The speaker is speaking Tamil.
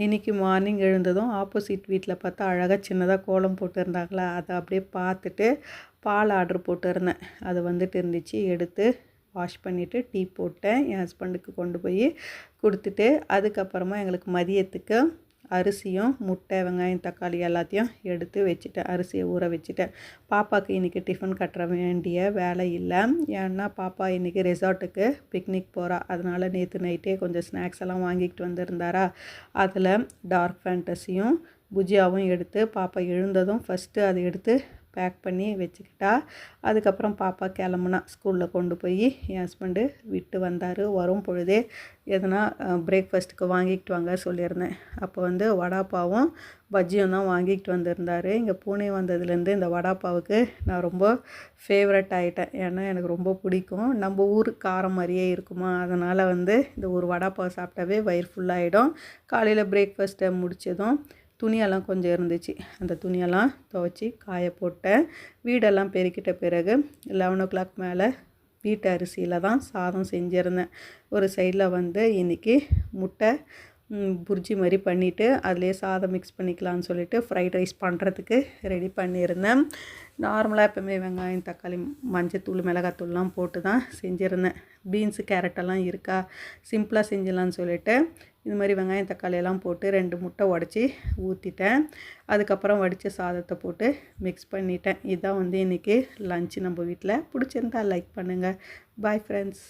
இன்றைக்கி மார்னிங் எழுந்ததும் ஆப்போசிட் வீட்டில் பார்த்தா அழகாக சின்னதாக கோலம் போட்டுருந்தாங்களா, அதை அப்படியே பார்த்துட்டு பால் ஆர்டர் போட்டிருந்தேன். அது வந்துட்டு இருந்துச்சு. எடுத்து வாஷ் பண்ணிவிட்டு டீ போட்டேன். என் ஹஸ்பண்டுக்கு கொண்டு போய் கொடுத்துட்டு, அதுக்கப்புறமா எங்களுக்கு மதியத்துக்கு அரிசியும் முட்டை வெங்காயம் தக்காளி எல்லாத்தையும் எடுத்து வச்சுட்டேன். அரிசியை ஊற வச்சுட்டேன். பாப்பாவுக்கு இன்றைக்கி டிஃபன் கட்ட வேண்டிய வேலை இல்லை. ஏன்னா பாப்பா இன்றைக்கி ரெசார்ட்டுக்கு பிக்னிக் போகிறா. அதனால் நேற்று நைட்டே கொஞ்சம் ஸ்நாக்ஸ் எல்லாம் வாங்கிக்கிட்டு வந்திருந்தாரா, அதில் டார்க் ஃபேண்டஸியும் புஜியாவும் எடுத்து பாப்பா எழுந்ததும் ஃபஸ்ட்டு அதை எடுத்து பேக் பண்ணி வச்சுக்கிட்டா. அதுக்கப்புறம் பாப்பா கிளம்புனா. ஸ்கூலில் கொண்டு போய் என் ஹஸ்பண்டு விட்டு வந்தார். வரும் பொழுதே எதனா பிரேக்ஃபாஸ்ட்டுக்கு வாங்கிக்கிட்டு வாங்க சொல்லியிருந்தேன். அப்போ வந்து வடாப்பாவும் பஜ்ஜியும் தான் வாங்கிக்கிட்டு வந்திருந்தார். இங்கே பூனே வந்ததுலேருந்து இந்த வடாப்பாவுக்கு நான் ரொம்ப ஃபேவரட் ஆகிட்டேன். ஏன்னா எனக்கு ரொம்ப பிடிக்கும். நம்ம ஊர் காரம் மாதிரியே இருக்குமா, அதனால் வந்து இந்த ஒரு வடாப்பாவை சாப்பிட்டாவே வயிறு ஃபுல்லாகிடும். காலையில் பிரேக்ஃபாஸ்ட்டை முடித்ததும் துணியெல்லாம் கொஞ்சம் இருந்துச்சு. அந்த துணியெல்லாம் துவைச்சி காய போட்டேன். வீடெல்லாம் பெருக்கிட்ட பிறகு 11 o'clock மேலே வீட்டு அரிசியில் தான் சாதம் செஞ்சுருந்தேன். ஒரு சைடில் வந்து இன்றைக்கி முட்டை புர்ஜி மாதிரி பண்ணிவிட்டு அதுலேயே சாதம் மிக்ஸ் பண்ணிக்கலான்னு சொல்லிவிட்டு ஃப்ரைட் ரைஸ் பண்ணுறதுக்கு ரெடி பண்ணியிருந்தேன். நார்மலாக எப்போவுமே வெங்காயம் தக்காளி மஞ்சத்தூள் மிளகாத்தூள்லாம் போட்டு தான் செஞ்சுருந்தேன். பீன்ஸு கேரட்டெல்லாம் இருக்கா, சிம்பிளாக செஞ்சிடலான்னு சொல்லிவிட்டு இது மாதிரி வெங்காயம் தக்காளி எல்லாம் போட்டு 2 முட்டை உடச்சி ஊற்றிட்டேன். அதுக்கப்புறம் வடித்த சாதத்தை போட்டு மிக்ஸ் பண்ணிட்டேன். இதுதான் வந்து இன்றைக்கி லன்ச்சு நம்ம வீட்டில். பிடிச்சிருந்தா லைக் பண்ணுங்கள். Bye friends.